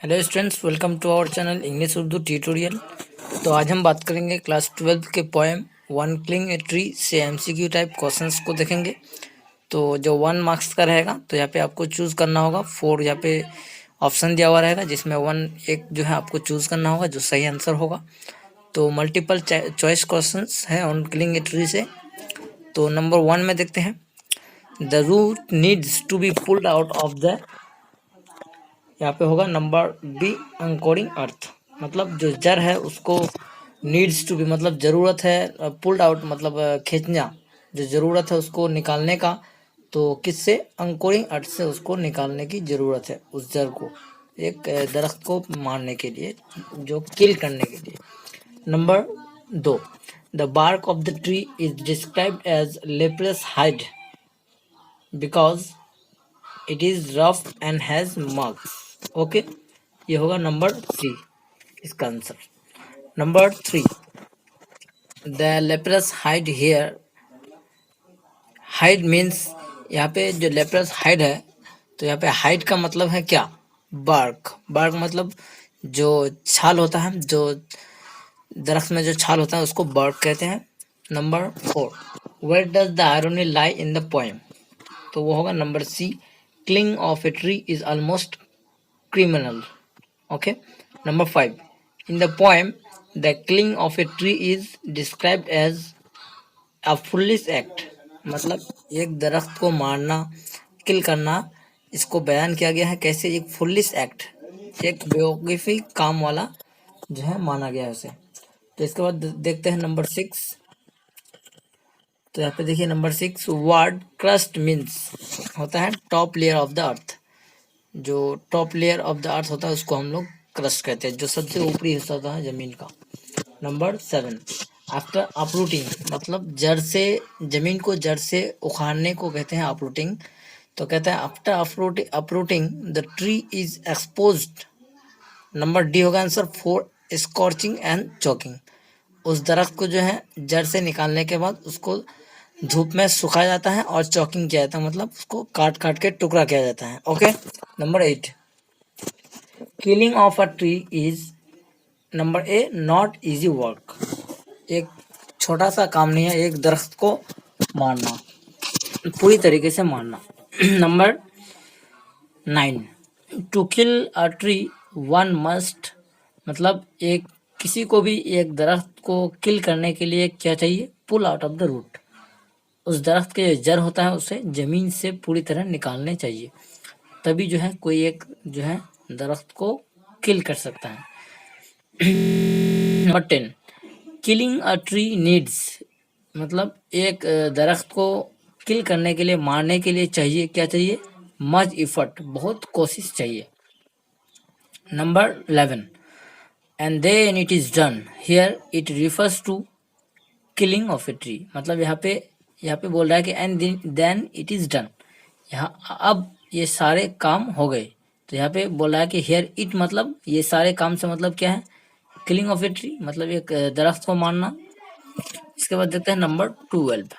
Hello students, welcome to our channel English Urdu tutorial. तो आज हम बात करेंगे क्लास 12 के poem on killing a tree से एमसीक्यू टाइप क्वेश्चंस को देखेंगे। तो जो 1 मार्क्स का रहेगा, तो यहाँ पे आपको चूज़ करना होगा 4 यहाँ पे ऑप्शन दिया हुआ रहेगा, जिसमें 1 एक जो है आपको चूज़ करना होगा जो सही आंसर होगा। तो मल्टीपल चॉइस क्वेश्चंस है ऑन क्लिंग ए ट्री से। तो नंबर 1 में देखते हैं, the root needs to be pulled out of the, यहाँ पे होगा नंबर बी अंकोरिंग अर्थ। मतलब जो जड़ है उसको नीड्स टू बी मतलब ज़रूरत है, पुल्ड आउट मतलब खींचना, जो ज़रूरत है उसको निकालने का। तो किससे? अंकोरिंग अर्थ से उसको निकालने की ज़रूरत है, उस जड़ को, एक दरख्त को मारने के लिए, जो किल करने के लिए। Number 2, the bark of the tree is described as leprous hide because it is rough and has marks. Okay, ये होगा नंबर 3 इसका answer. Number 3, the leprous hide here, hide means, यहाँ पे जो लेप्रस हाइड है, तो यहाँ पे हाइड का मतलब है क्या? बार्क। बार्क मतलब जो छाल होता है, जो दरख्त में जो छाल होता है उसको बार्क कहते हैं। Number 4, where does the irony lie in the poem, तो वो होगा number C, killing of a tree is almost criminal. Okay. Number 5, in the poem the killing of a tree is described as a foolish act, मतलब एक दरख्त को मारना, किल करना, इसको बयान किया गया है कैसे? एक फुलिश एक्ट, एक बेवकूफ़ी काम वाला जो है माना गया है उसे। तो इसके बाद देखते हैं नंबर 6। तो यहाँ पे देखिए नंबर 6, वर्ड क्रस्ट मीन्स होता है top layer of the earth. जो top layer of the earth होता है उसको हम लोग क्रस्ट कहते हैं, जो सबसे ऊपरी हिस्सा होता है जमीन का। नंबर 7, आफ्टर अपरूटिंग, मतलब जड़ से, जमीन को जड़ से उखाड़ने को कहते हैं अपरूटिंग। तो कहता है after uprooting the tree is exposed. Number D होगा आंसर 4, स्कॉर्चिंग एंड चॉकिंग, उस दरख्त को जो है जड़ से निकालने के बाद उसको धूप में सुखाया जाता है और चॉकिंग किया जाता है, मतलब उसको काट काट के टुकड़ा किया जाता है। Okay. Number 8, killing of a tree is, number A, not easy work, एक छोटा सा काम नहीं है एक दरख्त को मारना, पूरी तरीके से मारना। Number 9, to kill a tree one must, मतलब एक किसी को भी एक दरख्त को किल करने के लिए क्या चाहिए? Pull out of the root, उस दरख्त के जो जड़ होता है उसे जमीन से पूरी तरह निकालने चाहिए, तभी जो है कोई एक जो है दरख्त को किल कर सकता है। Number 10, killing a tree needs, मतलब एक दरख्त को किल करने के लिए, मारने के लिए चाहिए क्या? चाहिए मच इफर्ट, बहुत कोशिश चाहिए। Number 11, and then it is done, here it refers to killing of a tree, मतलब यहाँ पे बोल रहा है कि and then it is done, यहाँ अब ये सारे काम हो गए। तो यहाँ पे बोल रहा है कि हियर इट मतलब ये सारे काम से मतलब क्या है? किलिंग ऑफ ए ट्री, मतलब एक दरख्त को मारना। इसके बाद देखते हैं number 12,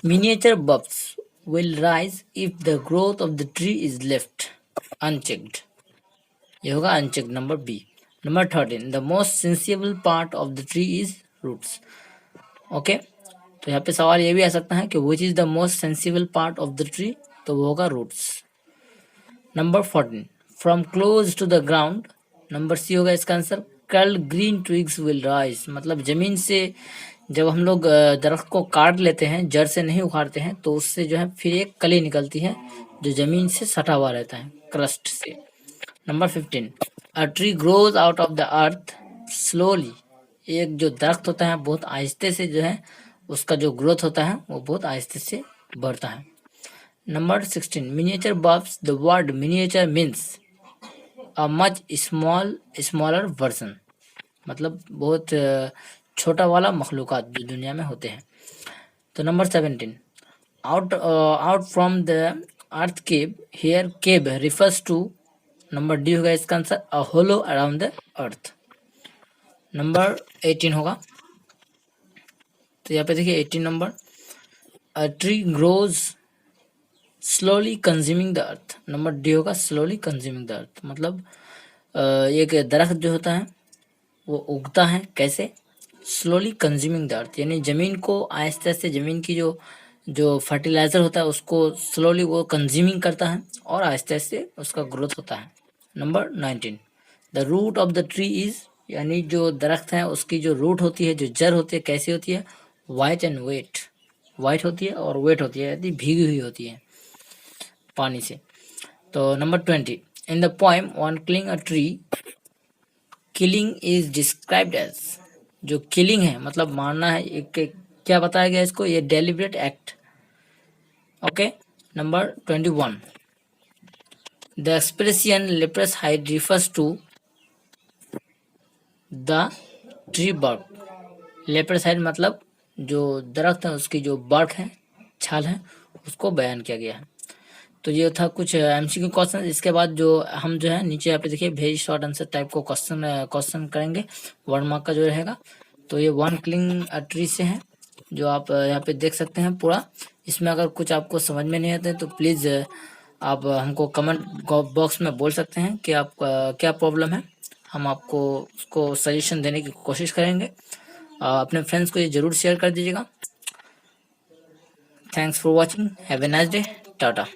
miniature buds will rise if the growth of the tree is left unchecked, ये होगा unchecked, number B. Number 13, the most sensible part of the tree is roots. Okay, तो यहाँ पे सवाल ये भी आ सकता है कि which is the most sensible part of the tree, तो वो होगा roots. Number 14, from close to the ground, number C होगा इसका answer, curl green twigs will rise, मतलब जमीन से जब हम लोग दरख्त को काट लेते हैं, जड़ से नहीं उखाड़ते हैं, तो उससे जो है फिर एक कली निकलती है जो जमीन से सटा हुआ रहता है, क्रस्ट से। Number 15, a tree grows out of the earth slowly, एक जो दरख्त होता है बहुत आहिस्ते से जो है उसका जो ग्रोथ होता है वो बहुत आहिस्ते से बढ़ता है। Number 16, miniature buds, the word miniature means a much smaller version, मतलब बहुत छोटा वाला मखलूक़ात जो दुनिया में होते हैं। तो number 17, out from the earth cave, here cave refers to, number D होगा इसका answer, a hollow around the earth. Number 18 होगा, तो यहाँ पे देखिए 18 number, a tree grows slowly consuming the earth, number D होगा स्लोली कंज्यूमिंग द अर्थ। मतलब एक दरख्त जो होता है वो उगता है कैसे, स्लोली कंज्यूमिंग द अर्थ, यानी जमीन को आहिस्ते आहिस्ते जमीन की जो जो फर्टिलाइजर होता है उसको स्लोली वो कंज्यूमिंग करता है और आहिस्ते आहिस्ते उसका ग्रोथ होता है। Number 19, the root of the tree is, यानी जो दरख्त है उसकी जो रूट होती है, जो जड़ होती है, कैसी होती है, वाइट एंड वेट, वाइट होती है और वेट होती है, यानी भीगी हुई होती है पानी से। तो number 20, in the poem on killing a tree, killing is described as, जो किलिंग है मतलब मारना है, एक क्या बताया गया इसको, ये deliberate act. Okay, number 21, the expression leprous hide refers to the tree bark, leprous hide मतलब जो दरख्त है उसकी जो बर्क है, छाल है, उसको बयान किया गया है। तो ये था कुछ एमसीक्यू क्वेश्चन। इसके बाद जो हम जो है नीचे यहाँ पे देखिए वेरी शॉर्ट आंसर टाइप को क्वेश्चन करेंगे, 1 मार्क का जो रहेगा। तो ये वन क्लिंग ट्री से है, जो आप यहाँ पे देख सकते हैं पूरा। इसमें अगर कुछ आपको समझ में नहीं आता है तो प्लीज़ आप हमको कमेंट बॉक्स में बोल सकते हैं कि आपका क्या प्रॉब्लम है, हम आपको उसको सजेशन देने की कोशिश करेंगे। अपने फ्रेंड्स को ये ज़रूर शेयर कर दीजिएगा। Thanks for watching, have a nice day, Tata.